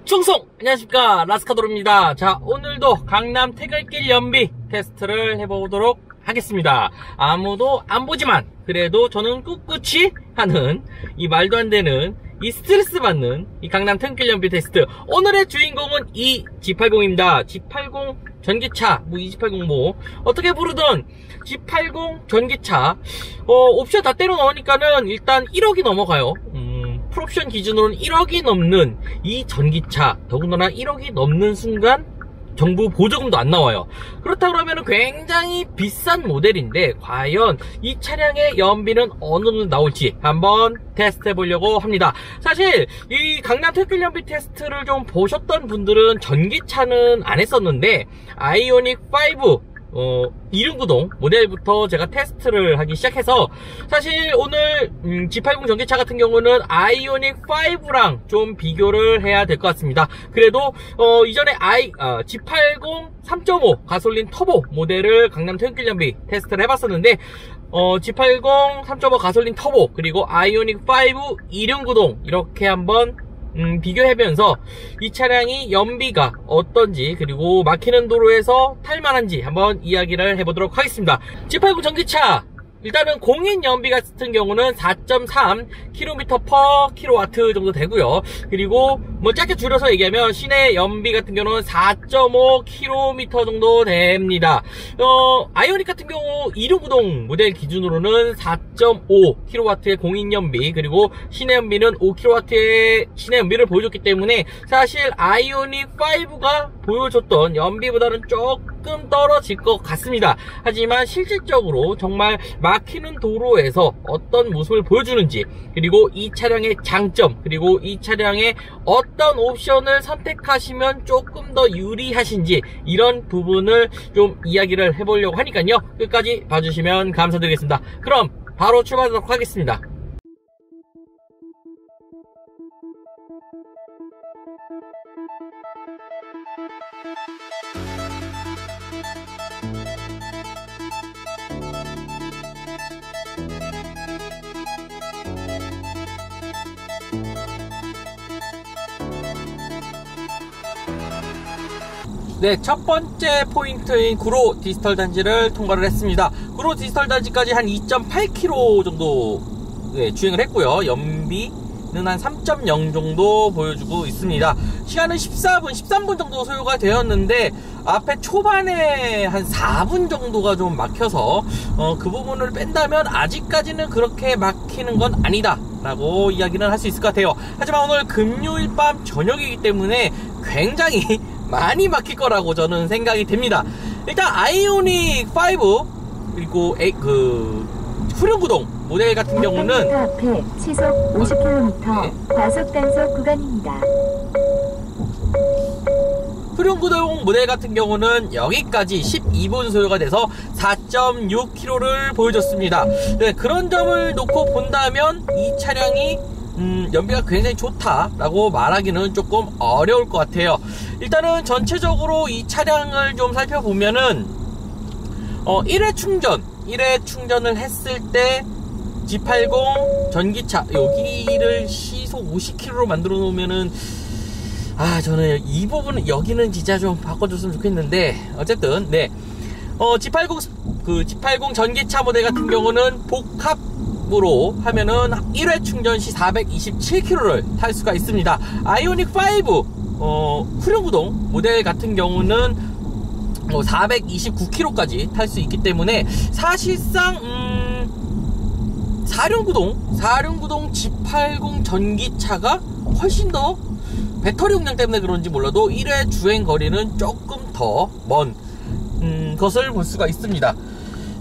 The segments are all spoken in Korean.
충성! 안녕하십니까, 라스카도르입니다. 자, 오늘도 강남 태글길 연비 테스트를 해보도록 하겠습니다. 아무도 안 보지만 그래도 저는 꿋꿋이 하는 이 말도 안 되는 이 스트레스 받는 이 강남 태글길 연비 테스트. 오늘의 주인공은 이 G80입니다. G80 전기차, 뭐 G80 뭐 어떻게 부르든 G80 전기차. 옵션 다 때려 넣으니까는 일단 1억이 넘어가요. 풀옵션 기준으로는 1억이 넘는 이 전기차, 더군다나 1억이 넘는 순간 정부 보조금도 안 나와요. 그렇다 그러면 굉장히 비싼 모델인데 과연 이 차량의 연비는 어느 정도 나올지 한번 테스트 해보려고 합니다. 사실 이 강남 태글길 연비 테스트를 좀 보셨던 분들은 전기차는 안 했었는데 아이오닉 5 2륜구동 모델부터 제가 테스트를 하기 시작해서 사실 오늘 G80 전기차 같은 경우는 아이오닉 5랑 좀 비교를 해야 될 것 같습니다. 그래도 이전에 G80 3.5 가솔린 터보 모델을 강남 태글길 연비 테스트를 해봤었는데 G80 3.5 가솔린 터보 그리고 아이오닉 5 2륜구동 이렇게 한번 비교해보면서 이 차량이 연비가 어떤지 그리고 막히는 도로에서 탈만한지 한번 이야기를 해보도록 하겠습니다. G80 전기차 일단은 공인 연비 같은 경우는 4.3 km/kW 정도 되고요. 그리고 뭐 짧게 줄여서 얘기하면 시내 연비 같은 경우는 4.5 km 정도 됩니다. 아이오닉 같은 경우 2륜구동 모델 기준으로는 4.5 kW의 공인 연비 그리고 시내 연비는 5 kW의 시내 연비를 보여줬기 때문에 사실 아이오닉 5가 보여줬던 연비보다는 조금 떨어질 것 같습니다. 하지만 실질적으로 정말 막히는 도로에서 어떤 모습을 보여주는지 그리고 이 차량의 장점 그리고 이 차량의 어떤 옵션을 선택하시면 조금 더 유리하신지 이런 부분을 좀 이야기를 해보려고 하니까요. 끝까지 봐주시면 감사드리겠습니다. 그럼 바로 출발하도록 하겠습니다. 네, 첫 번째 포인트인 구로 디지털 단지를 통과를 했습니다. 구로 디지털 단지까지 한 2.8km 정도 주행을 했고요. 연비는 한 3.0 정도 보여주고 있습니다. 시간은 13분 정도 소요가 되었는데 앞에 초반에 한 4분 정도가 좀 막혀서 그 부분을 뺀다면 아직까지는 그렇게 막히는 건 아니다 라고 이야기는 할 수 있을 것 같아요. 하지만 오늘 금요일 밤 저녁이기 때문에 굉장히 많이 막힐 거라고 저는 생각이 됩니다. 일단 아이오닉 5 그리고 후륜구동 모델 같은 경우는 앞에 시속 50km 과속 단속 구간입니다. 후륜구동 모델 같은 경우는 여기까지 12분 소요가 돼서 4.6km를 보여줬습니다. 네, 그런 점을 놓고 본다면 이 차량이 연비가 굉장히 좋다라고 말하기는 조금 어려울 것 같아요. 일단은 전체적으로 이 차량을 좀 살펴보면은 1회 충전을 했을 때 G80 전기차 여기를 시속 50km로 만들어 놓으면은 저는 이 부분은 여기는 진짜 좀 바꿔줬으면 좋겠는데 어쨌든 네 G80 전기차 모델 같은 경우는 복합으로 하면은 1회 충전 시 427km를 탈 수가 있습니다. 아이오닉 5 후륜구동 모델 같은 경우는 429km까지 탈 수 있기 때문에 사실상 4륜구동 G80 전기차가 훨씬 더 배터리 용량 때문에 그런지 몰라도 1회 주행 거리는 조금 더 먼 것을 볼 수가 있습니다.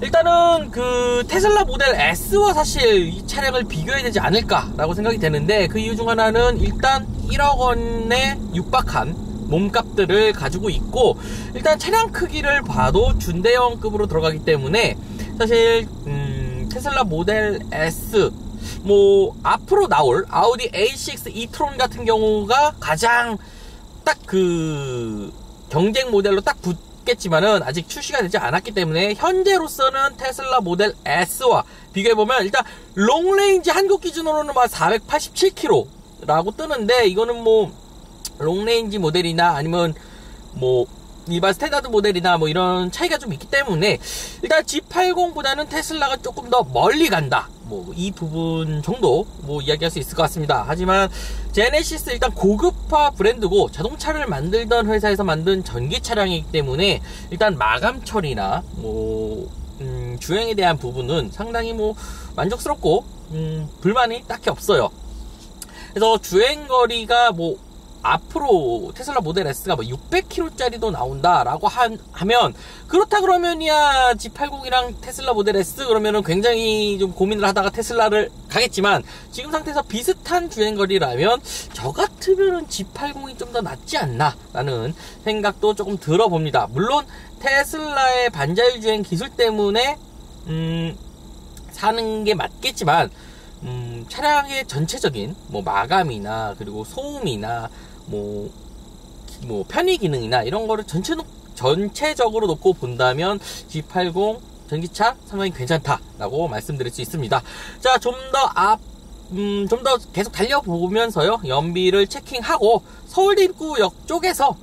일단은 그 테슬라 모델 S와 사실 이 차량을 비교해야 되지 않을까 라고 생각이 되는데 그 이유 중 하나는 일단 1억 원에 육박한 몸값들을 가지고 있고 일단 차량 크기를 봐도 준대형급으로 들어가기 때문에 사실 테슬라 모델 S 뭐 앞으로 나올 아우디 A6 e-tron 같은 경우가 가장 딱 그 경쟁 모델로 딱 붙겠지만은 아직 출시가 되지 않았기 때문에 현재로서는 테슬라 모델 S와 비교해보면 일단 롱레인지 한국 기준으로는 막 487km 라고 뜨는데, 이거는 뭐 롱레인지 모델이나 아니면 뭐 일반 스탠다드 모델이나 뭐 이런 차이가 좀 있기 때문에 일단 G80보다는 테슬라가 조금 더 멀리 간다, 뭐 이 부분 정도 뭐 이야기할 수 있을 것 같습니다. 하지만 제네시스 일단 고급화 브랜드고 자동차를 만들던 회사에서 만든 전기 차량이기 때문에 일단 마감 처리나 뭐 주행에 대한 부분은 상당히 뭐 만족스럽고 불만이 딱히 없어요. 그래서 주행거리가 뭐 앞으로 테슬라 모델 S가 뭐 600km짜리도 나온다라고 하면, 그렇다 그러면이야 G80이랑 테슬라 모델 S 그러면은 굉장히 좀 고민을 하다가 테슬라를 가겠지만, 지금 상태에서 비슷한 주행거리라면 저 같으면은 G80이 좀 더 낫지 않나 라는 생각도 조금 들어봅니다. 물론 테슬라의 반자율 주행 기술 때문에 사는 게 맞겠지만, 차량의 전체적인 뭐 마감이나 그리고 소음이나 뭐 편의 기능이나 이런 거를 전체적으로 놓고 본다면 G80 전기차 상당히 괜찮다라고 말씀드릴 수 있습니다. 자, 좀 더 계속 달려보면서요, 연비를 체킹하고 서울대 입구역 쪽에서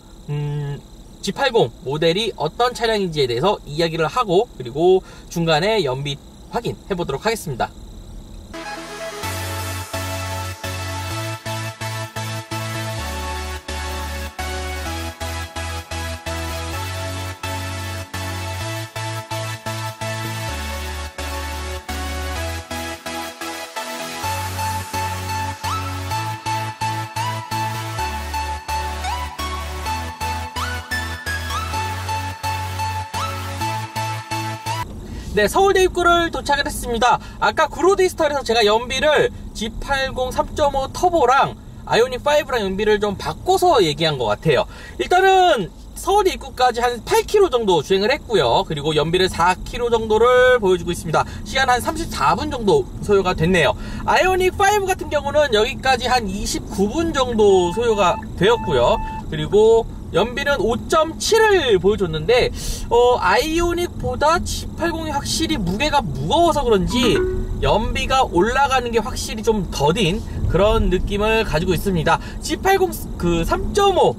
G80 모델이 어떤 차량인지에 대해서 이야기를 하고, 그리고 중간에 연비 확인해 보도록 하겠습니다. 네, 서울대 입구를 도착을 했습니다. 아까 그로디스터에서 제가 연비를 G80 3.5 터보랑 아이오닉 5랑 연비를 좀 바꿔서 얘기한 것 같아요. 일단은 서울대 입구까지 한 8km 정도 주행을 했고요. 그리고 연비를 4km 정도를 보여주고 있습니다. 시간 한 34분 정도 소요가 됐네요. 아이오닉 5 같은 경우는 여기까지 한 29분 정도 소요가 되었고요. 그리고 연비는 5.7을 보여줬는데, 아이오닉보다 G80이 확실히 무게가 무거워서 그런지 연비가 올라가는 게 확실히 좀 더딘 그런 느낌을 가지고 있습니다. G80 그 3.5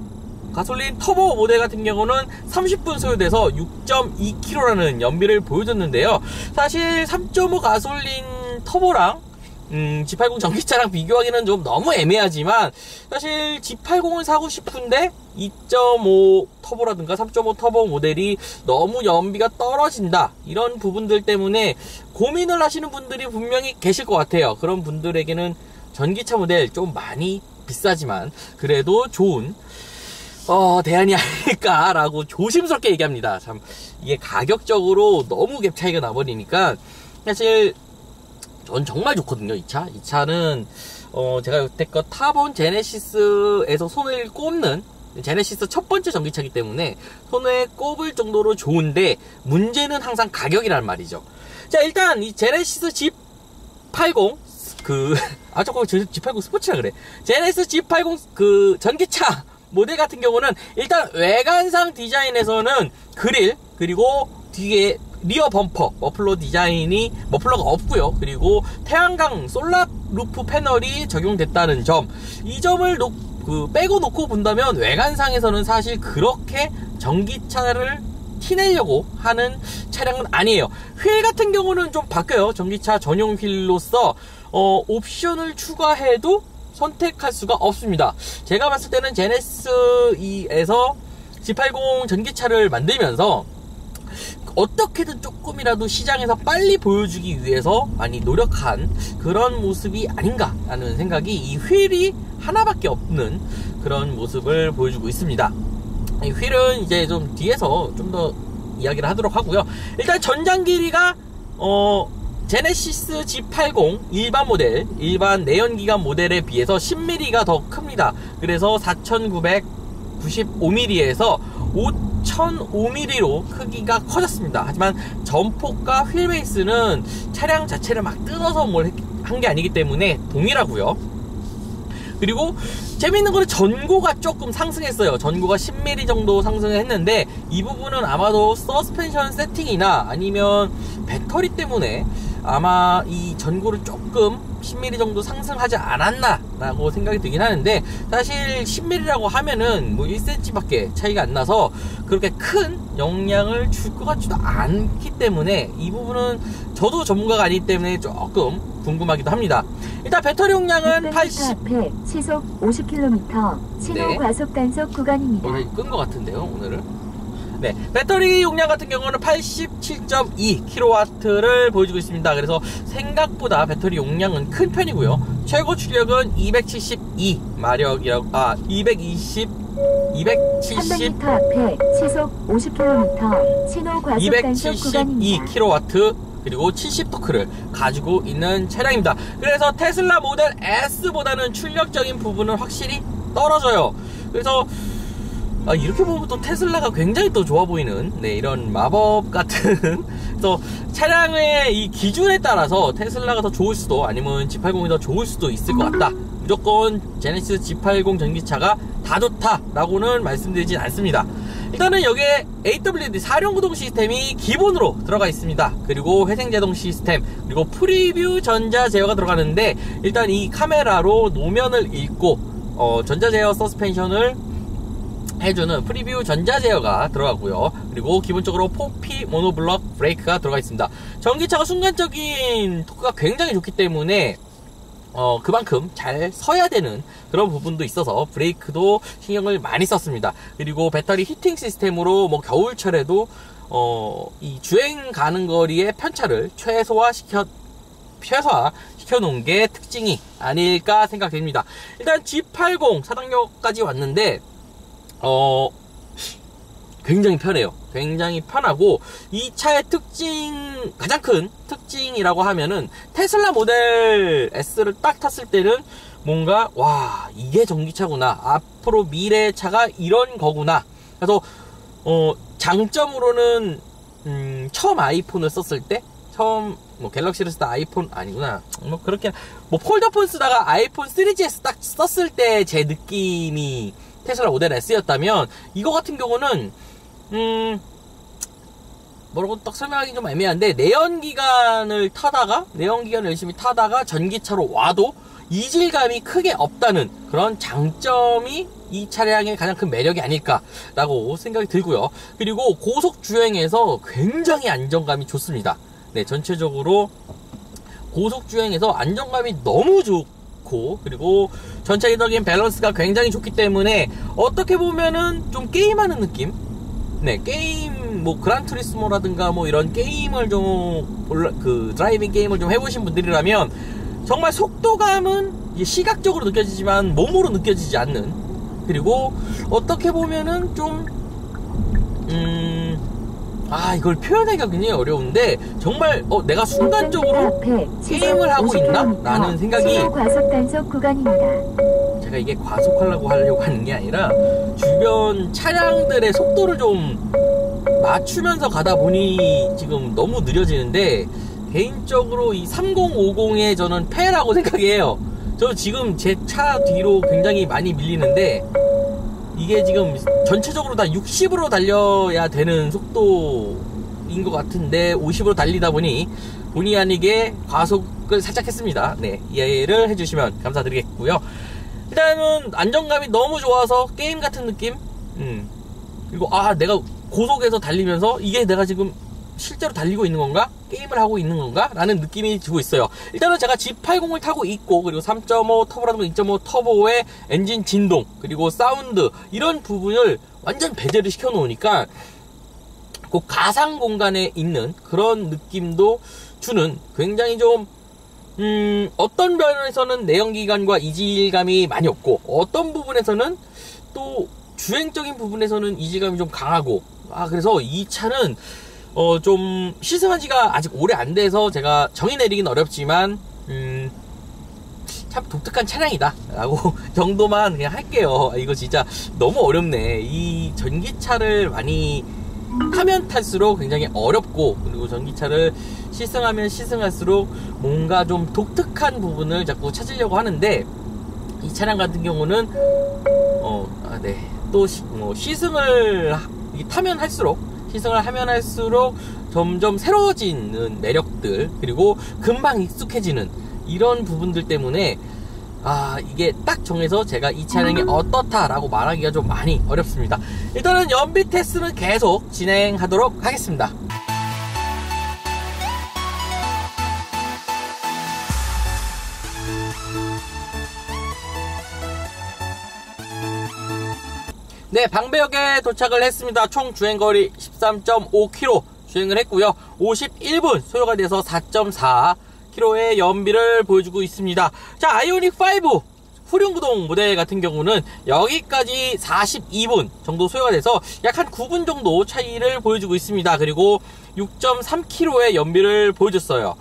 가솔린 터보 모델 같은 경우는 30분 소요돼서 6.2km라는 연비를 보여줬는데요. 사실 3.5 가솔린 터보랑 G80 전기차랑 비교하기는 좀 너무 애매하지만, 사실 G80을 사고 싶은데 2.5 터보라든가 3.5 터보 모델이 너무 연비가 떨어진다, 이런 부분들 때문에 고민을 하시는 분들이 분명히 계실 것 같아요. 그런 분들에게는 전기차 모델 좀 많이 비싸지만 그래도 좋은 대안이 아닐까라고 조심스럽게 얘기합니다. 참 이게 가격적으로 너무 갭 차이가 나버리니까 사실 전 정말 좋거든요. 이 차는 제가 여태껏 타본 제네시스에서 손을 꼽는, 제네시스 첫 번째 전기차이기 때문에 손에 꼽을 정도로 좋은데, 문제는 항상 가격이란 말이죠. 자, 일단 이 제네시스 G80 G80 스포츠라 그래. 제네시스 G80 그 전기차 모델 같은 경우는 일단 외관상 디자인에서는 그릴, 그리고 뒤에 리어 범퍼 머플러가 없고요. 그리고 태양광 솔라 루프 패널이 적용됐다는 점, 이 점을 빼고 놓고 본다면 외관상에서는 사실 그렇게 전기차를 티내려고 하는 차량은 아니에요. 휠 같은 경우는 좀 바뀌어요. 전기차 전용 휠로서 옵션을 추가해도 선택할 수가 없습니다. 제가 봤을 때는 제네시스에서 G80 전기차를 만들면서 어떻게든 조금이라도 시장에서 빨리 보여주기 위해서 많이 노력한 그런 모습이 아닌가라는 생각이, 이 휠이 하나밖에 없는 그런 모습을 보여주고 있습니다. 이 휠은 이제 좀 뒤에서 좀 더 이야기를 하도록 하고요. 일단 전장 길이가 제네시스 G80 일반 내연기관 모델에 비해서 10mm가 더 큽니다. 그래서 4995mm에서 5005mm로 크기가 커졌습니다. 하지만 전폭과 휠베이스는 차량 자체를 막 뜯어서 뭘 한 게 아니기 때문에 동일하고요. 그리고 재밌는 거는 전고가 조금 상승했어요. 전고가 10mm 정도 상승을 했는데 이 부분은 아마도 서스펜션 세팅이나 아니면 배터리 때문에 아마 이 전고를 조금 10mm 정도 상승하지 않았나 라고 생각이 들긴 하는데, 사실 10mm라고 하면은 뭐 1cm 밖에 차이가 안 나서 그렇게 큰 영향을 줄 것 같지도 않기 때문에 이 부분은 저도 전문가가 아니기 때문에 조금 궁금하기도 합니다. 일단 배터리 용량은 80. 앞에 시속 50km 신호 네. 과속 단속 구간입니다. 끈 것 같은데요, 오늘은. 네, 배터리 용량 같은 경우는 87.2kW를 보여주고 있습니다. 그래서 생각보다 배터리 용량은 큰 편이고요. 최고 출력은 272마력이라고, 270 300m 앞에 시속 50km 신호 과속 단속 구간입니다. 272kW 그리고 70토크를 가지고 있는 차량입니다. 그래서 테슬라 모델 S보다는 출력적인 부분은 확실히 떨어져요. 그래서 이렇게 보면 또 테슬라가 굉장히 또 좋아 보이는, 네, 이런 마법 같은 그래서 차량의 이 기준에 따라서 테슬라가 더 좋을 수도 아니면 G80이 더 좋을 수도 있을 것 같다. 무조건 제네시스 G80 전기차가 다 좋다라고는 말씀드리진 않습니다. 일단은 여기에 AWD 사륜구동 시스템이 기본으로 들어가 있습니다. 그리고 회생제동 시스템, 그리고 프리뷰 전자 제어가 들어가는데, 일단 이 카메라로 노면을 읽고 전자 제어 서스펜션을 해주는 프리뷰 전자 제어가 들어가고요. 그리고 기본적으로 4P 모노블럭 브레이크가 들어가 있습니다. 전기차가 순간적인 토크가 굉장히 좋기 때문에 그만큼 잘 서야 되는 그런 부분도 있어서 브레이크도 신경을 많이 썼습니다. 그리고 배터리 히팅 시스템으로 뭐 겨울철에도 이 주행 가는 거리의 편차를 최소화시켜 놓은 게 특징이 아닐까 생각됩니다. 일단 G80 사당역까지 왔는데 굉장히 편해요. 굉장히 편하고, 이 차의 가장 큰 특징이라고 하면은 테슬라 모델 S를 딱 탔을 때는 뭔가 와, 이게 전기차구나, 앞으로 미래의 차가 이런 거구나. 그래서 장점으로는 처음 아이폰을 썼을 때, 처음 뭐 갤럭시를 쓰다 아이폰 아니구나, 뭐 그렇게 뭐 폴더폰 쓰다가 아이폰 3GS 딱 썼을 때 제 느낌이 테슬라 모델 S였다면, 이거 같은 경우는 뭐라고 딱 설명하기 좀 애매한데, 내연기관을 열심히 타다가 전기차로 와도 이질감이 크게 없다는 그런 장점이 이 차량의 가장 큰 매력이 아닐까라고 생각이 들고요. 그리고 고속 주행에서 굉장히 안정감이 좋습니다. 네, 전체적으로 고속 주행에서 안정감이 너무 좋고, 그리고 전체적인 밸런스가 굉장히 좋기 때문에 어떻게 보면은 좀 게임하는 느낌? 네, 게임, 뭐 그란투리스모라든가 뭐 이런 게임을 좀 드라이빙 게임을 좀 해보신 분들이라면 정말 속도감은 시각적으로 느껴지지만 몸으로 느껴지지 않는, 그리고 어떻게 보면은 좀 이걸 표현하기가 굉장히 어려운데, 정말 내가 순간적으로 게임을 하고 있나? 라는 생각이, 과속 단속 구간입니다. 제가 이게 과속하려고 하는 게 아니라 주변 차량들의 속도를 좀 맞추면서 가다 보니 지금 너무 느려지는데, 개인적으로 이 3050에 저는 패라고 생각해요. 저 지금 제 차 뒤로 굉장히 많이 밀리는데, 이게 지금 전체적으로 다 60으로 달려야 되는 속도인 것 같은데 50으로 달리다 보니 본의 아니게 과속을 살짝 했습니다. 네, 이해를 해주시면 감사드리겠고요. 일단은 안정감이 너무 좋아서 게임 같은 느낌? 그리고 내가 고속에서 달리면서 이게 내가 지금 실제로 달리고 있는 건가? 게임을 하고 있는 건가? 라는 느낌이 들고 있어요. 일단은 제가 G80을 타고 있고, 그리고 3.5 터보라든가 2.5 터보의 엔진 진동, 그리고 사운드, 이런 부분을 완전 배제를 시켜 놓으니까 그 가상 공간에 있는 그런 느낌도 주는, 굉장히 좀 어떤 면에서는 내연기관과 이질감이 많이 없고, 어떤 부분에서는 또 주행적인 부분에서는 이질감이 좀 강하고, 그래서 이 차는 좀 시승한 지가 아직 오래 안 돼서 제가 정의 내리긴 어렵지만 참 독특한 차량이다 라고 정도만 그냥 할게요. 이거 진짜 너무 어렵네. 이 전기차를 많이 타면 탈수록 굉장히 어렵고, 그리고 전기차를 시승하면 시승할수록 뭔가 좀 독특한 부분을 자꾸 찾으려고 하는데, 이 차량 같은 경우는 또 시승을 타면 할수록, 시승을 하면 할수록 점점 새로워지는 매력들, 그리고 금방 익숙해지는 이런 부분들 때문에 이게 딱 정해서 제가 이 차량이 어떻다라고 말하기가 좀 많이 어렵습니다. 일단은 연비 테스트는 계속 진행하도록 하겠습니다. 네, 방배역에 도착을 했습니다. 총 주행거리 13.5km 주행을 했고요. 51분 소요가 돼서 4.4km의 연비를 보여주고 있습니다. 자, 아이오닉5 후륜구동 모델 같은 경우는 여기까지 42분 정도 소요가 돼서 약 한 9분 정도 차이를 보여주고 있습니다. 그리고 6.3km의 연비를 보여줬어요.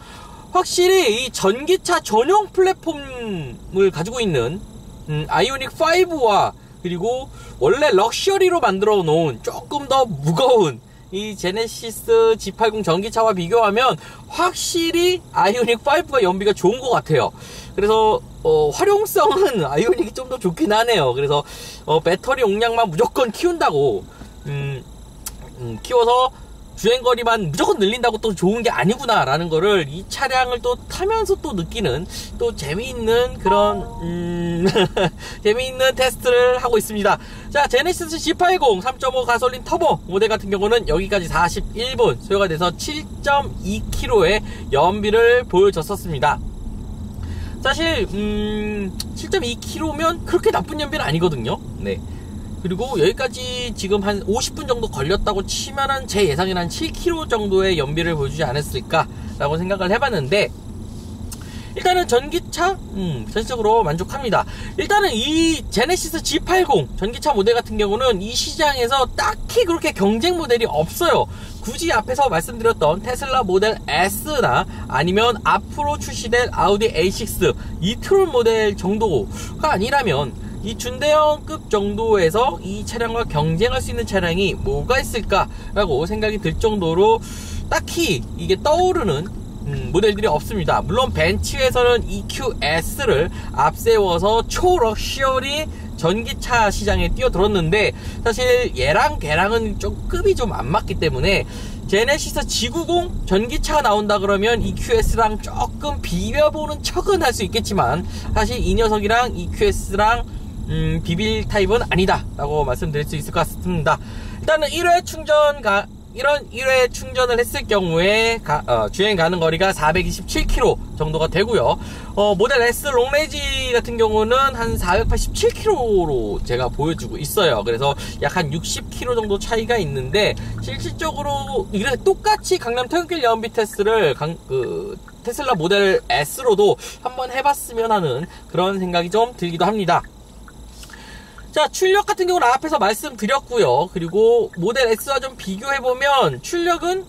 확실히 이 전기차 전용 플랫폼을 가지고 있는 아이오닉5와 그리고 원래 럭셔리로 만들어 놓은 조금 더 무거운 이 제네시스 G80 전기차와 비교하면 확실히 아이오닉5가 연비가 좋은 것 같아요. 그래서 활용성은 아이오닉이 좀 더 좋긴 하네요. 그래서 배터리 용량만 무조건 키운다고 키워서 주행거리만 무조건 늘린다고 또 좋은 게 아니구나 라는 거를 이 차량을 또 타면서 또 느끼는 또 재미있는 그런 재미있는 테스트를 하고 있습니다. 자, 제네시스 G80 3.5 가솔린 터보 모델 같은 경우는 여기까지 41분 소요가 돼서 7.2km의 연비를 보여줬었습니다. 사실 7.2km면 그렇게 나쁜 연비는 아니거든요. 네. 그리고 여기까지 지금 한 50분 정도 걸렸다고 치면은 제 예상에는 한 7km 정도의 연비를 보여주지 않았을까라고 생각을 해봤는데, 일단은 전기차 전체적으로 만족합니다. 일단은 이 제네시스 G80 전기차 모델 같은 경우는 이 시장에서 딱히 그렇게 경쟁 모델이 없어요. 굳이 앞에서 말씀드렸던 테슬라 모델 S나 아니면 앞으로 출시될 아우디 A6 이트론 모델 정도가 아니라면 이 준대형급 정도에서 이 차량과 경쟁할 수 있는 차량이 뭐가 있을까라고 생각이 들 정도로 딱히 이게 떠오르는 모델들이 없습니다. 물론 벤츠에서는 EQS를 앞세워서 초럭셔리 전기차 시장에 뛰어들었는데, 사실 얘랑 걔랑은 좀 급이 좀 안 맞기 때문에 제네시스 G90 전기차가 나온다 그러면 EQS랑 조금 비벼보는 척은 할 수 있겠지만, 사실 이 녀석이랑 EQS랑 비빌 타입은 아니다 라고 말씀드릴 수 있을 것 같습니다. 일단은 1회 충전을 했을 경우에 주행 가는 거리가 427km 정도가 되고요. 모델 S 롱레인지 같은 경우는 한 487km로 제가 보여주고 있어요. 그래서 약 한 60km 정도 차이가 있는데, 실질적으로 이렇게 똑같이 강남 퇴근길 연비 테스트를 테슬라 모델 S로도 한번 해봤으면 하는 그런 생각이 좀 들기도 합니다. 자, 출력 같은 경우는 앞에서 말씀드렸고요. 그리고 모델 S와 좀 비교해보면 출력은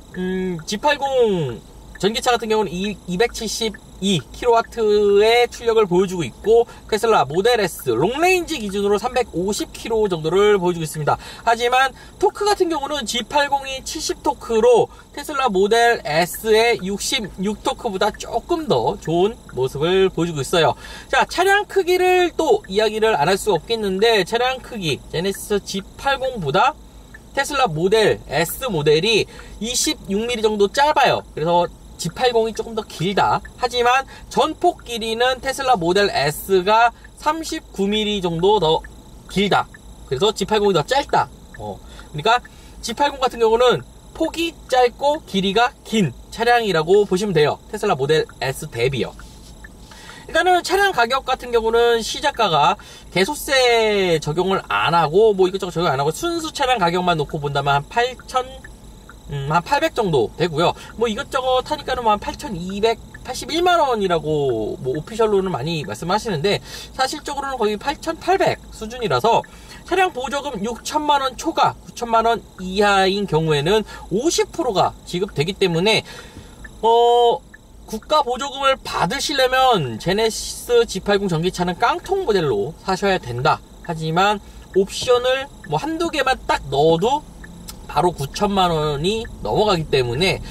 G80 전기차 같은 경우는 272kW의 출력을 보여주고 있고, 테슬라 모델 S 롱레인지 기준으로 350km 정도를 보여주고 있습니다. 하지만 토크 같은 경우는 G80이 70토크로 테슬라 모델 S의 66토크보다 조금 더 좋은 모습을 보여주고 있어요. 자, 차량 크기를 또 이야기를 안 할 수가 없겠는데, 차량 크기 제네시스 G80보다 테슬라 모델 S 모델이 26mm 정도 짧아요. 그래서 G80이 조금 더 길다. 하지만 전폭 길이는 테슬라 모델 S가 39mm 정도 더 길다. 그래서 G80이 더 짧다. 그러니까 G80 같은 경우는 폭이 짧고 길이가 긴 차량이라고 보시면 돼요. 테슬라 모델 S 대비요. 일단은 차량 가격 같은 경우는 시작가가 개소세 적용을 안 하고 뭐 이것저것 적용 안 하고 순수 차량 가격만 놓고 본다면 한 800 정도 되고요. 뭐 이것저것 하니까는 뭐 한 8,281만원이라고 뭐 오피셜로는 많이 말씀하시는데, 사실적으로는 거의 8,800 수준이라서 차량 보조금 6천만원 초과 9천만원 이하인 경우에는 50%가 지급되기 때문에 국가 보조금을 받으시려면 제네시스 G80 전기차는 깡통 모델로 사셔야 된다. 하지만 옵션을 뭐 한두 개만 딱 넣어도 바로 9천만 원이 넘어가기 때문에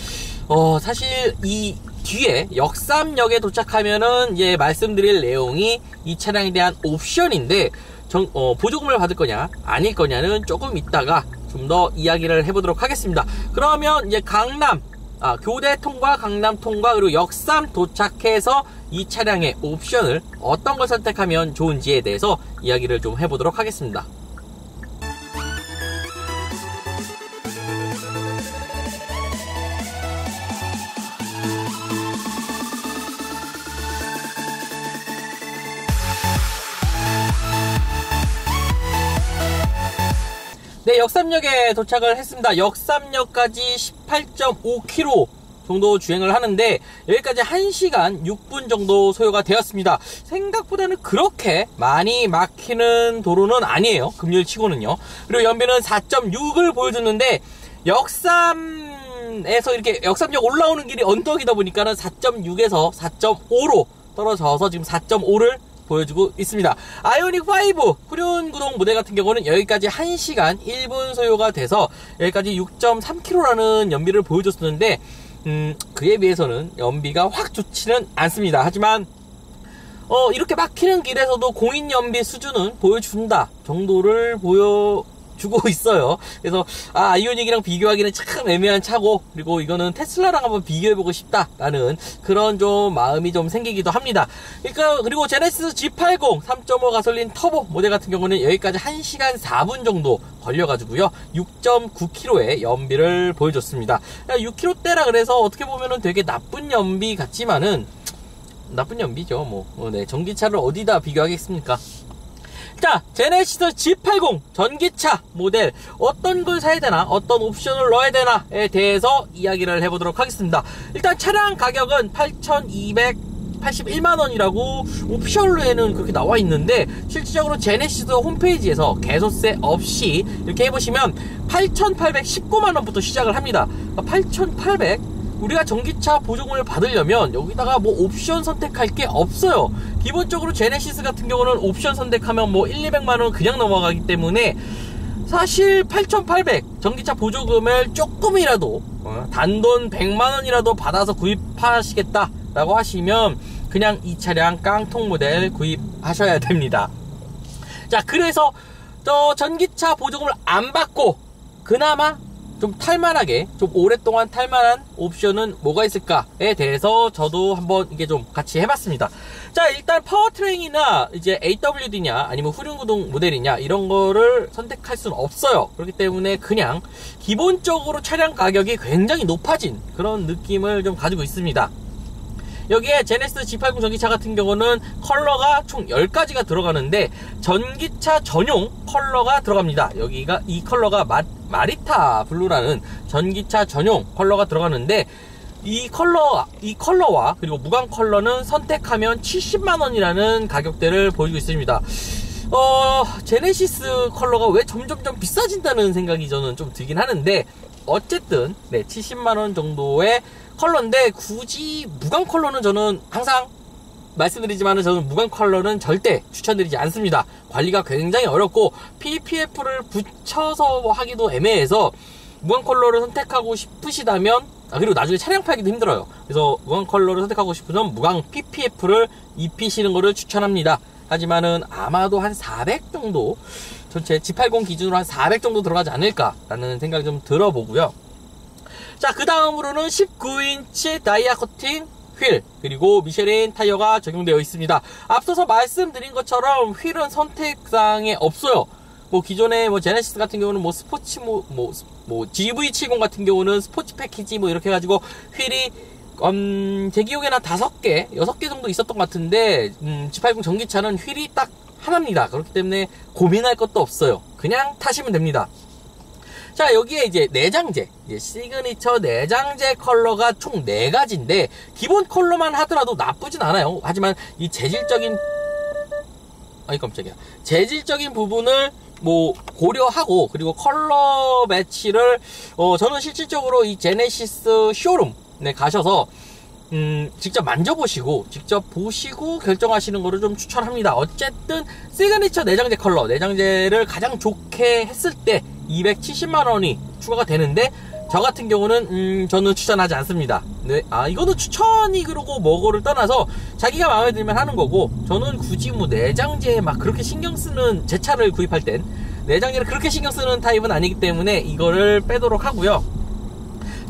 사실 이 뒤에 역삼역에 도착하면은 이제 말씀드릴 내용이 이 차량에 대한 옵션인데 보조금을 받을 거냐 아닐 거냐는 조금 있다가 좀 더 이야기를 해보도록 하겠습니다. 그러면 이제 교대 통과, 강남 통과, 그리고 역삼 도착해서 이 차량의 옵션을 어떤 걸 선택하면 좋은지에 대해서 이야기를 좀 해보도록 하겠습니다. 네, 역삼역에 도착을 했습니다. 역삼역까지 18.5km 정도 주행을 하는데 여기까지 1시간 6분 정도 소요가 되었습니다. 생각보다는 그렇게 많이 막히는 도로는 아니에요. 금요일 치고는요. 그리고 연비는 4.6을 보여줬는데 역삼에서 이렇게 역삼역 올라오는 길이 언덕이다 보니까는 4.6에서 4.5로 떨어져서 지금 4.5를 보여주고 있습니다. 아이오닉5 후륜구동 모델 같은 경우는 여기까지 1시간 1분 소요가 돼서 여기까지 6.3km라는 연비를 보여줬었는데 그에 비해서는 연비가 확 좋지는 않습니다. 하지만 이렇게 막히는 길에서도 공인 연비 수준은 보여준다 정도를 보여주고 있어요. 그래서 아이오닉이랑 비교하기는 참 애매한 차고, 그리고 이거는 테슬라랑 한번 비교해보고 싶다라는 그런 좀 마음이 좀 생기기도 합니다. 그러니까 그리고 제네시스 G80 3.5 가솔린 터보 모델 같은 경우는 여기까지 1시간 4분 정도 걸려가지고요 6.9km의 연비를 보여줬습니다. 6km대라 그래서 어떻게 보면은 되게 나쁜 연비 같지만은 나쁜 연비죠. 네, 전기차를 어디다 비교하겠습니까? 자, 제네시스 G80 전기차 모델 어떤 걸 사야 되나, 어떤 옵션을 넣어야 되나에 대해서 이야기를 해보도록 하겠습니다. 일단 차량 가격은 8,281만원이라고 오피셜로에는 그렇게 나와 있는데, 실질적으로 제네시스 홈페이지에서 개소세 없이 이렇게 해보시면 8,819만원부터 시작을 합니다. 8,800 우리가 전기차 보조금을 받으려면 여기다가 옵션 선택할 게 없어요. 기본적으로 제네시스 같은 경우는 옵션 선택하면 1,200만원 그냥 넘어가기 때문에 사실 8,800 전기차 보조금을 조금이라도 단돈 100만원이라도 받아서 구입하시겠다라고 하시면 그냥 이 차량 깡통 모델 구입하셔야 됩니다. 자, 그래서 전기차 보조금을 안 받고 그나마 좀 탈만하게, 좀 오랫동안 탈만한 옵션은 뭐가 있을까에 대해서 저도 한번 이게 좀 같이 해봤습니다. 자, 일단 파워트레인이나 이제 AWD냐 아니면 후륜구동 모델이냐 이런 거를 선택할 수는 없어요. 그렇기 때문에 그냥 기본적으로 차량 가격이 굉장히 높아진 그런 느낌을 좀 가지고 있습니다. 여기에 제네시스 G80 전기차 같은 경우는 컬러가 총 10가지가 들어가는데 전기차 전용 컬러가 들어갑니다. 여기가 이 컬러가 마리타 블루라는 전기차 전용 컬러가 들어가는데 이 컬러와 그리고 무광 컬러는 선택하면 70만원이라는 가격대를 보여주고 있습니다. 제네시스 컬러가 왜 점점점 비싸진다는 생각이 저는 좀 들긴 하는데, 어쨌든 네, 70만원 정도의 컬러인데 굳이 무광 컬러는 저는 항상 말씀드리지만 저는 무광 컬러는 절대 추천드리지 않습니다. 관리가 굉장히 어렵고 PPF를 붙여서 하기도 애매해서 무광 컬러를 선택하고 싶으시다면, 그리고 나중에 차량 팔기도 힘들어요. 그래서 무광 컬러를 선택하고 싶으면 무광 PPF를 입히시는 거를 추천합니다. 하지만은 아마도 한 400 정도, 전체 G80 기준으로 한 400 정도 들어가지 않을까라는 생각이 좀 들어보고요. 자, 그 다음으로는 19인치 다이아 커팅 휠, 그리고 미쉐린 타이어가 적용되어 있습니다. 앞서서 말씀드린 것처럼 휠은 선택사항에 없어요. 기존에 제네시스 같은 경우는 스포츠 GV70 같은 경우는 스포츠 패키지 이렇게 해가지고 휠이 제 기억에는 5개, 6개 정도 있었던 것 같은데 G80 전기차는 휠이 딱 하나입니다. 그렇기 때문에 고민할 것도 없어요. 그냥 타시면 됩니다. 자, 여기에 이제 내장재, 시그니처 내장재 컬러가 총 4가지인데 기본 컬러만 하더라도 나쁘진 않아요. 하지만 이 재질적인 부분을 고려하고, 그리고 컬러 매치를 저는 실질적으로 이 제네시스 쇼룸에 가셔서 직접 만져보시고 직접 보시고 결정하시는 거를 좀 추천합니다. 어쨌든 시그니처 내장재 컬러, 내장재를 가장 좋게 했을 때 270만원이 추가가 되는데, 저 같은 경우는 저는 추천하지 않습니다. 네, 이거는 추천이 그러고 뭐고를 떠나서 자기가 마음에 들면 하는 거고, 저는 굳이 뭐 내장재에 막 그렇게 신경 쓰는, 제 차를 구입할 땐 내장재를 그렇게 신경 쓰는 타입은 아니기 때문에 이거를 빼도록 하고요.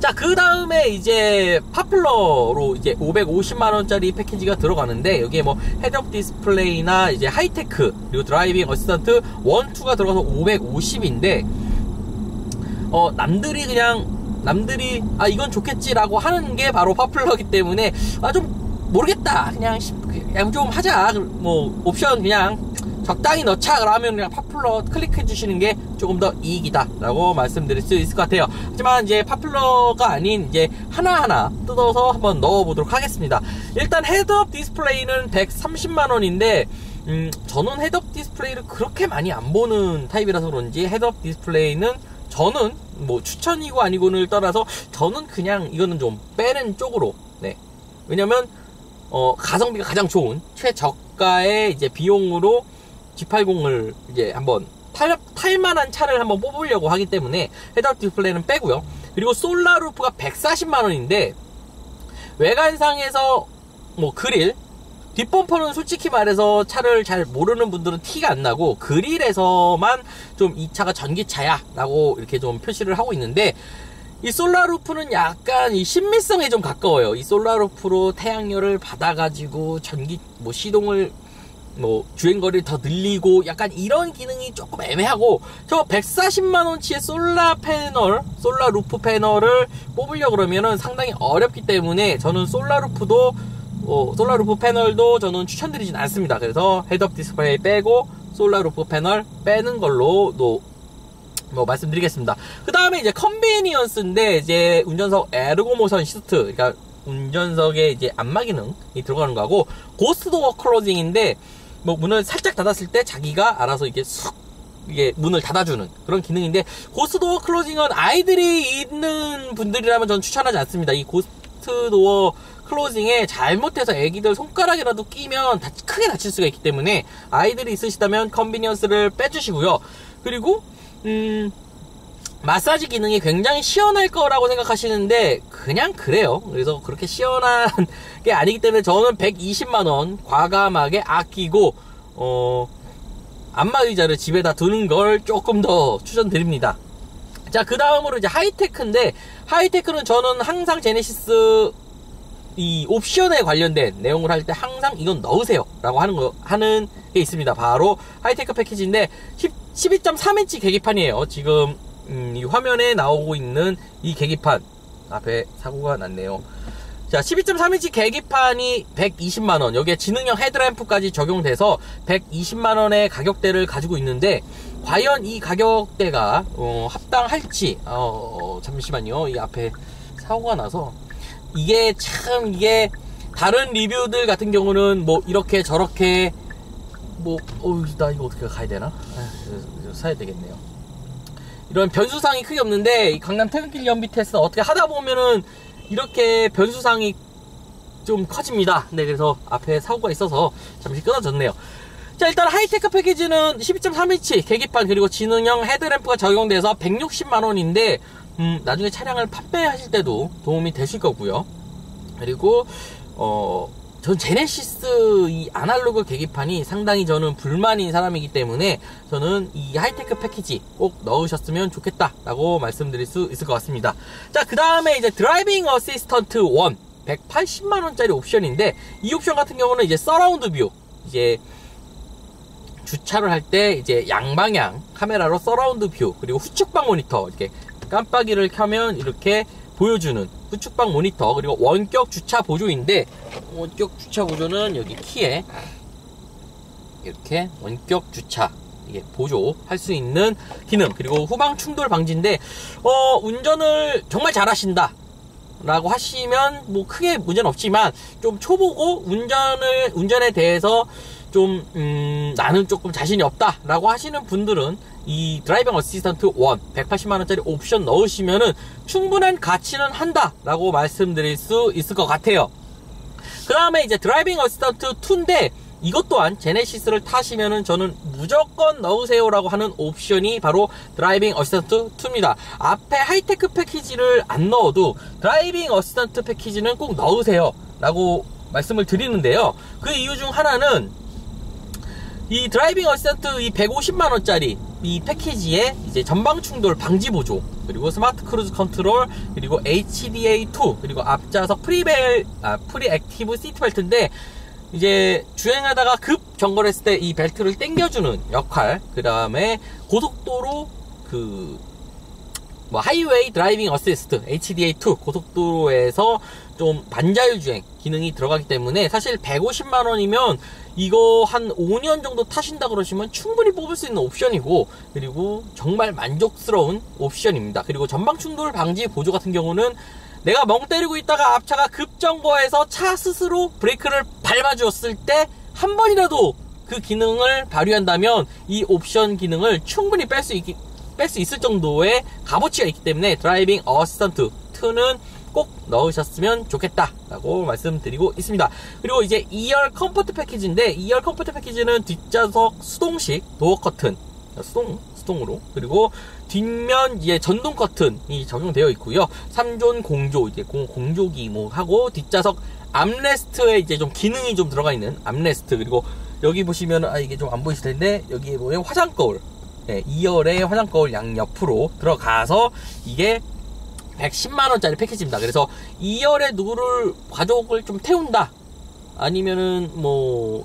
자, 그 다음에 이제 파퓰러로 이제 550만원짜리 패키지가 들어가는데, 여기에 뭐 헤드업 디스플레이나 이제 하이테크, 그리고 드라이빙 어시스턴트 1, 2가 들어가서 550인데, 남들이 이건 좋겠지라고 하는 게 바로 파퓰러기 때문에, 좀 모르겠다, 그냥 좀 하자, 뭐 옵션 그냥 적당히 넣자, 그러면 그냥 파퓰러 클릭해 주시는 게 조금 더 이익이다 라고 말씀드릴 수 있을 것 같아요. 하지만 이제 파퓰러가 아닌 이제 하나하나 뜯어서 한번 넣어보도록 하겠습니다. 일단 헤드업 디스플레이는 130만원인데, 저는 헤드업 디스플레이를 그렇게 많이 안 보는 타입이라서 그런지, 헤드업 디스플레이는 저는 뭐 추천이고 아니고를 떠나서 저는 그냥 이거는 좀 빼는 쪽으로, 네. 왜냐면 가성비가 가장 좋은 최저가의 이제 비용으로 G80을 이제 한번 탈만한 차를 한번 뽑으려고 하기 때문에 헤드업 디스플레이는 빼고요. 그리고 솔라루프가 140만원인데, 외관상에서 뭐 그릴, 뒷범퍼는 솔직히 말해서 차를 잘 모르는 분들은 티가 안 나고, 그릴에서만 좀 이 차가 전기차야 라고 이렇게 좀 표시를 하고 있는데, 이 솔라루프는 약간 이 신미성에 좀 가까워요. 이 솔라루프로 태양열을 받아가지고 시동을 주행거리를 더 늘리고, 약간 이런 기능이 조금 애매하고, 저 140만원치의 솔라루프 패널을 뽑으려고 그러면은 상당히 어렵기 때문에, 저는 솔라루프 패널도 저는 추천드리진 않습니다. 그래서 헤드업 디스플레이 빼고 솔라루프 패널 빼는 걸로 말씀드리겠습니다. 그 다음에 이제 컨비니언스인데, 이제 운전석 에르고 모션 시트, 그러니까 운전석에 이제 안마 기능이 들어가는 거하고, 고스트 도어 클로징인데, 문을 살짝 닫았을 때 자기가 알아서 이게 문을 닫아주는 그런 기능인데, 고스트 도어 클로징은 아이들이 있는 분들이라면 저는 추천하지 않습니다. 이 고스트 도어 클로징에 잘못해서 애기들 손가락이라도 끼면 크게 다칠 수가 있기 때문에, 아이들이 있으시다면 컨비니언스를 빼주시고요. 그리고 마사지 기능이 굉장히 시원할 거라고 생각하시는데 그냥 그래요. 그래서 그렇게 시원한 게 아니기 때문에 저는 120만원 과감하게 아끼고 안마의자를 집에다 두는 걸 조금 더 추천드립니다. 자, 그 다음으로 이제 하이테크인데, 하이테크는 저는 항상 제네시스 이 옵션에 관련된 내용을 할 때 항상 이건 넣으세요 라고 하는 게 있습니다. 바로 하이테크 패키지인데 12.3인치 계기판이에요. 지금 이 화면에 나오고 있는 이 계기판, 앞에 사고가 났네요. 자, 12.3인치 계기판이 120만원, 여기에 지능형 헤드램프까지 적용돼서 120만원의 가격대를 가지고 있는데, 과연 이 가격대가 합당할지, 잠시만요. 이 앞에 사고가 나서 이게 다른 리뷰들 같은 경우는 이렇게 저렇게 나 이거 어떻게 가야 되나? 사야 되겠네요. 이런 변수상이 크게 없는데, 이 강남 퇴근길 연비 테스트 어떻게 하다 보면은 이렇게 변수상이 좀 커집니다. 네, 그래서 앞에 사고가 있어서 잠시 끊어졌네요. 자, 일단 하이테크 패키지는 12.3인치 계기판 그리고 지능형 헤드램프가 적용돼서 160만원인데 나중에 차량을 판매하실 때도 도움이 되실 거고요. 그리고 전 제네시스 이 아날로그 계기판이 상당히 저는 불만인 사람이기 때문에 저는 이 하이테크 패키지 꼭 넣으셨으면 좋겠다 라고 말씀드릴 수 있을 것 같습니다. 자, 그 다음에 이제 드라이빙 어시스턴트 1 180만원짜리 옵션인데, 이 옵션 같은 경우는 이제 서라운드 뷰, 이제 주차를 할 때 이제 양방향 카메라로 서라운드 뷰, 그리고 후측방 모니터, 이렇게 깜빡이를 켜면 이렇게 보여주는 후측방 모니터, 그리고 원격 주차 보조인데, 원격 주차 보조는 여기 키에 이렇게 원격 주차 이게 보조할 수 있는 기능, 그리고 후방 충돌 방지인데, 운전을 정말 잘하신다 라고 하시면 크게 문제는 없지만, 좀 초보고 운전에 대해서 좀 나는 조금 자신이 없다 라고 하시는 분들은 이 드라이빙 어시스턴트 1 180만원짜리 옵션 넣으시면은 충분한 가치는 한다 라고 말씀드릴 수 있을 것 같아요. 그 다음에 이제 드라이빙 어시스턴트 2인데, 이것 또한 제네시스를 타시면은 저는 무조건 넣으세요라고 하는 옵션이 바로 드라이빙 어시스턴트 2입니다. 앞에 하이테크 패키지를 안 넣어도 드라이빙 어시스턴트 패키지는 꼭 넣으세요 라고 말씀을 드리는데요. 그 이유 중 하나는 이 드라이빙 어시스턴트 이 150만원짜리 이 패키지에 이제 전방 충돌 방지 보조, 그리고 스마트 크루즈 컨트롤, 그리고 HDA2, 그리고 앞좌석 프리액티브 시트벨트인데, 이제 주행하다가 급 정거했을 때 이 벨트를 당겨주는 역할, 그 다음에 고속도로 하이웨이 드라이빙 어시스트 HDA2 고속도로에서 좀 반자율 주행 기능이 들어가기 때문에 사실 150만원이면 이거 한 5년 정도 타신다 그러시면 충분히 뽑을 수 있는 옵션이고, 그리고 정말 만족스러운 옵션입니다. 그리고 전방 충돌 방지 보조 같은 경우는 내가 멍 때리고 있다가 앞차가 급정거해서 차 스스로 브레이크를 밟아주었을 때 한 번이라도 그 기능을 발휘한다면 이 옵션 기능을 충분히 뺄 수 있을 정도의 값어치가 있기 때문에 드라이빙 어시스턴트 2는 꼭 넣으셨으면 좋겠다라고 말씀드리고 있습니다. 그리고 이제 2열 컴포트 패키지인데, 2열 컴포트 패키지는 뒷좌석 수동식 도어 커튼, 수동으로, 그리고 뒷면 이제 전동 커튼이 적용되어 있고요. 3존 공조, 이제 공조기 하고, 뒷좌석 암레스트에 이제 좀 기능이 좀 들어가 있는 암레스트, 그리고 여기 보시면 이게 좀 안 보이실 텐데, 여기에 보면 화장거울, 2열에 화장거울 양옆으로 들어가서 이게 110만원짜리 패키지입니다. 그래서 2열에 누구를 가족을 좀 태운다, 아니면은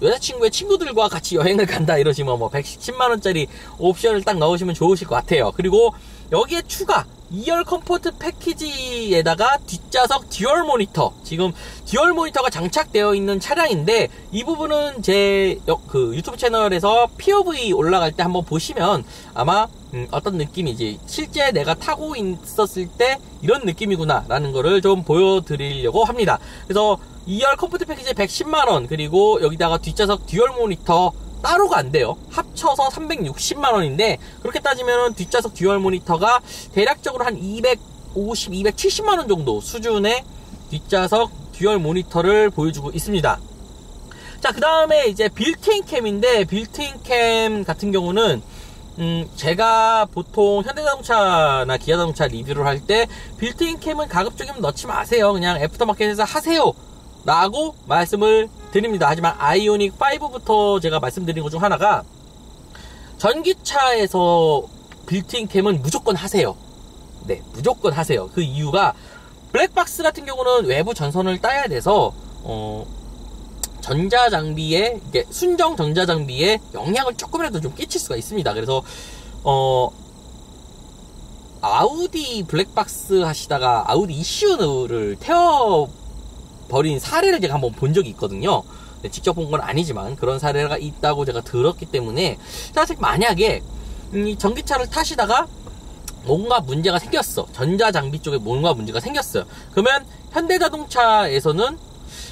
여자친구의 친구들과 같이 여행을 간다 이러시면 110만원짜리 옵션을 딱 넣으시면 좋으실 것 같아요. 그리고 여기에 추가 2열 컴포트 패키지에다가 뒷좌석 듀얼 모니터, 지금 듀얼 모니터가 장착되어 있는 차량인데, 이 부분은 제 유튜브 채널에서 POV 올라갈 때 한번 보시면 아마 어떤 느낌이지, 실제 내가 타고 있었을 때 이런 느낌이구나 라는 거를 좀 보여드리려고 합니다. 그래서 2열 컴포트 패키지 110만원, 그리고 여기다가 뒷좌석 듀얼 모니터 따로가 안 돼요. 합쳐서 360만원인데, 그렇게 따지면 뒷좌석 듀얼 모니터가 대략적으로 한 250, 270만원 정도 수준의 뒷좌석 듀얼 모니터를 보여주고 있습니다. 자, 그 다음에 이제 빌트인 캠인데, 빌트인 캠 같은 경우는 제가 보통 현대자동차나 기아자동차 리뷰를 할 때 빌트인 캠은 가급적이면 넣지 마세요, 그냥 애프터마켓에서 하세요 라고 말씀을 드립니다. 하지만 아이오닉 5부터 제가 말씀드린 것 중 하나가, 전기차에서 빌트인 캠은 무조건 하세요. 네, 무조건 하세요. 그 이유가 블랙박스 같은 경우는 외부 전선을 따야 돼서 전자장비에, 이게 순정 전자장비에 영향을 조금이라도 좀 끼칠 수가 있습니다. 그래서 아우디 블랙박스 하시다가 아우디 이슈를 태워버린 사례를 제가 한번 본 적이 있거든요. 네, 직접 본 건 아니지만 그런 사례가 있다고 제가 들었기 때문에, 사실 만약에 이 전기차를 타시다가 뭔가 문제가 생겼어, 전자장비 쪽에 뭔가 문제가 생겼어요. 그러면 현대자동차에서는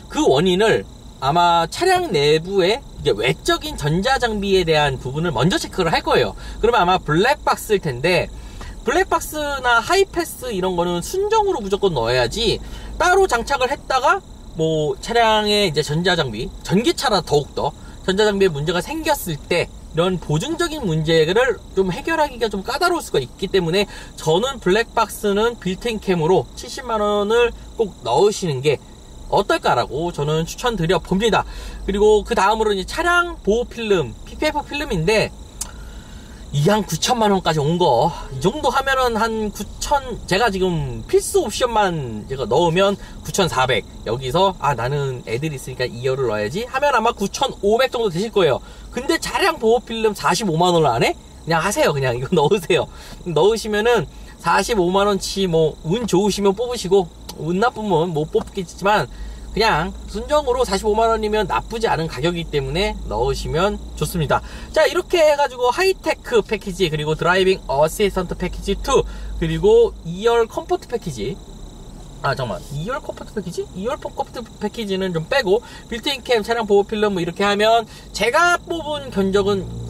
그 원인을 아마 차량 내부에 이게 외적인 전자장비에 대한 부분을 먼저 체크를 할 거예요. 그러면 아마 블랙박스일 텐데, 블랙박스나 하이패스 이런 거는 순정으로 무조건 넣어야지, 따로 장착을 했다가 차량에 이제 전자장비, 전기차라 더욱더 전자장비에 문제가 생겼을 때 이런 보증적인 문제를 좀 해결하기가 좀 까다로울 수가 있기 때문에, 저는 블랙박스는 빌트인 캠으로 70만원을 꼭 넣으시는 게 어떨까라고 저는 추천드려 봅니다. 그리고 그 다음으로 이제 차량 보호 필름, PPF 필름인데, 이게 한 9천만원까지 온 거, 이 정도 하면은 한 9천, 제가 지금 필수 옵션만 제가 넣으면 9,400, 여기서 나는 애들이 있으니까 2열을 넣어야지 하면 아마 9,500 정도 되실 거예요. 근데 차량 보호 필름 45만원을 안 해? 그냥 하세요. 그냥 이거 넣으세요. 넣으시면은 45만원치 운 좋으시면 뽑으시고, 운 나쁘면 못 뽑겠지만 그냥 순정으로 45만원이면 나쁘지 않은 가격이기 때문에 넣으시면 좋습니다. 자, 이렇게 해가지고 하이테크 패키지, 그리고 드라이빙 어시스턴트 패키지 2, 그리고 2열 컴포트 패키지, 2열 컴포트 패키지? 2열 컴포트 패키지는 좀 빼고 빌트인 캠, 차량 보호 필름 이렇게 하면 제가 뽑은 견적은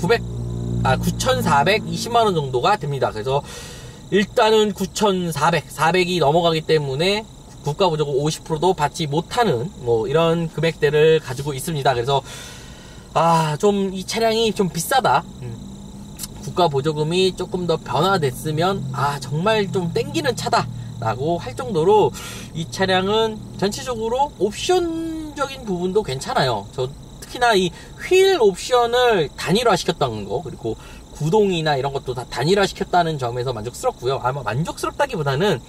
9,420만원 정도가 됩니다. 그래서 일단은 9,400, 400이 넘어가기 때문에 국가보조금 50%도 받지 못하는 이런 금액대를 가지고 있습니다. 그래서 좀 이 차량이 좀 비싸다. 국가 보조금이 조금 더 변화됐으면 정말 좀 땡기는 차다 라고 할 정도로 이 차량은 전체적으로 옵션적인 부분도 괜찮아요. 특히나 이 휠 옵션을 단일화 시켰다는 거, 그리고 구동이나 이런 것도 다 단일화 시켰다는 점에서 만족스럽고요. 아마 만족스럽다기보다는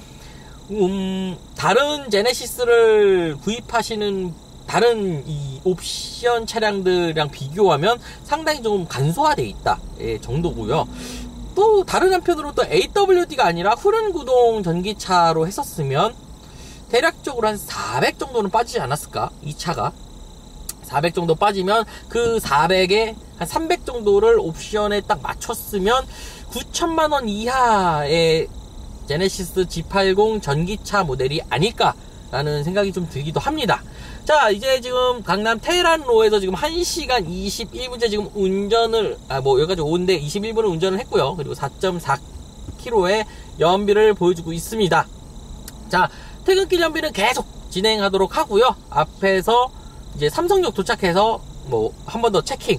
다른 제네시스를 구입하시는 다른 이 옵션 차량들이랑 비교하면 상당히 좀 간소화되어 있다 정도고요. 또 다른 한편으로 또 AWD가 아니라 후륜 구동 전기차로 했었으면 대략적으로 한 400 정도는 빠지지 않았을까? 이 차가 400 정도 빠지면 그 400에 한 300 정도를 옵션에 딱 맞췄으면 9천만원 이하의 제네시스 G80 전기차 모델이 아닐까라는 생각이 좀 들기도 합니다. 자, 이제 지금 강남 테헤란로에서 지금 1시간 21분째 지금 운전을, 여기까지 오는데 21분을 운전을 했고요. 그리고 4.4km의 연비를 보여주고 있습니다. 자, 퇴근길 연비는 계속 진행하도록 하고요. 앞에서 이제 삼성역 도착해서 한 번 더 체킹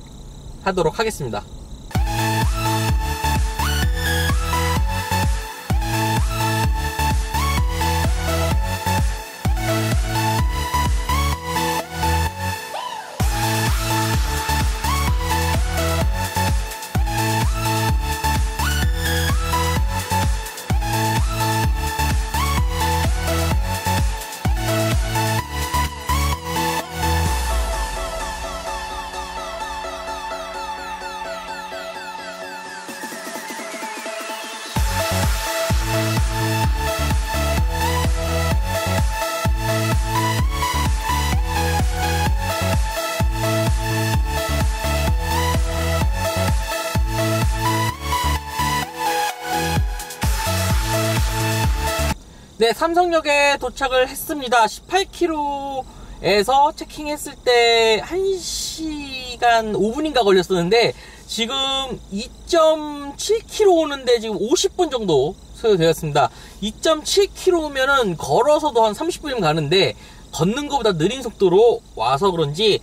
하도록 하겠습니다. 네, 삼성역에 도착을 했습니다. 18km에서 체킹했을 때 1시간 5분인가 걸렸었는데 지금 2.7km 오는데 지금 50분 정도 소요되었습니다. 2.7km면은 걸어서도 한 30분이면 가는데 걷는 것보다 느린 속도로 와서 그런지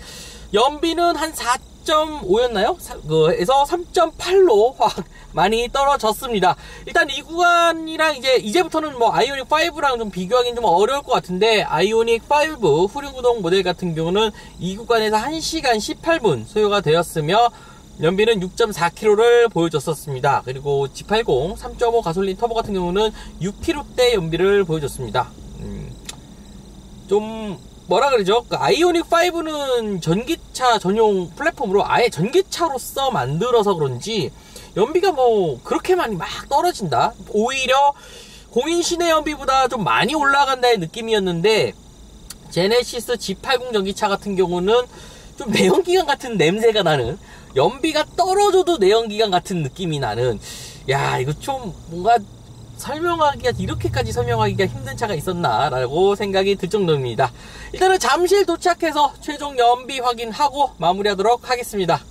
연비는 한 4.5였나요? 그래서 3.8로 확 많이 떨어졌습니다. 일단 이 구간이랑 이제부터는 아이오닉 5랑 좀 비교하기는 좀 어려울 것 같은데, 아이오닉 5 후륜구동 모델 같은 경우는 이 구간에서 1시간 18분 소요가 되었으며 연비는 6.4km를 보여줬었습니다. 그리고 G80 3.5 가솔린 터보 같은 경우는 6km대 연비를 보여줬습니다. 좀 뭐라 그러죠? 아이오닉 5는 전기차 전용 플랫폼으로 아예 전기차로서 만들어서 그런지 연비가 그렇게 많이 막 떨어진다. 오히려 공인 시내 연비보다 좀 많이 올라간다의 느낌이었는데, 제네시스 G80 전기차 같은 경우는 좀 내연기관 같은 냄새가 나는, 연비가 떨어져도 내연기관 같은 느낌이 나는, 이거 좀 뭔가 이렇게까지 설명하기가 힘든 차가 있었나 라고 생각이 들 정도입니다. 일단은 잠실 도착해서 최종 연비 확인하고 마무리하도록 하겠습니다.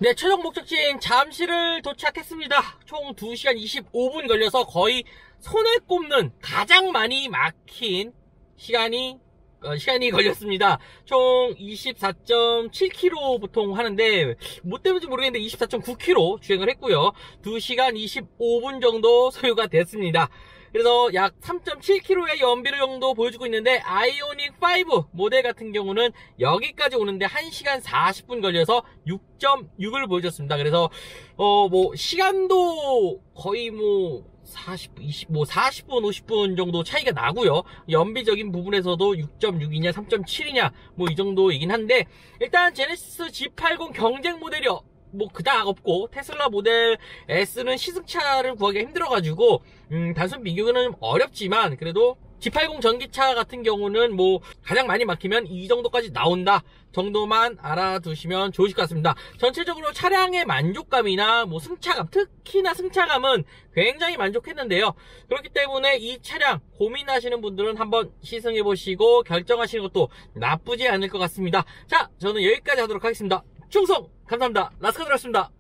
네, 최종 목적지인 잠실을 도착했습니다. 총 2시간 25분 걸려서 거의 손에 꼽는 가장 많이 막힌 시간이 걸렸습니다. 총 24.7km 보통 하는데 뭐 때문인지 모르겠는데 24.9km 주행을 했고요. 2시간 25분 정도 소요가 됐습니다. 그래서 약 3.7km의 연비를 정도 보여주고 있는데, 아이오닉 5 모델 같은 경우는 여기까지 오는데 1시간 40분 걸려서 6.6을 보여줬습니다. 그래서 시간도 거의 40분, 50분 정도 차이가 나고요. 연비적인 부분에서도 6.6이냐 3.7이냐 이 정도이긴 한데, 일단 제네시스 G80 경쟁 모델이 뭐 그닥 없고, 테슬라 모델 S는 시승차를 구하기가 힘들어가지고 단순 비교는 좀 어렵지만, 그래도 G80 전기차 같은 경우는 뭐 가장 많이 막히면 이 정도까지 나온다 정도만 알아두시면 좋으실 것 같습니다. 전체적으로 차량의 만족감이나 뭐 승차감, 특히나 승차감은 굉장히 만족했는데요. 그렇기 때문에 이 차량 고민하시는 분들은 한번 시승해 보시고 결정하시는 것도 나쁘지 않을 것 같습니다. 자, 저는 여기까지 하도록 하겠습니다. 충성 감사합니다. 라스카드였습니다.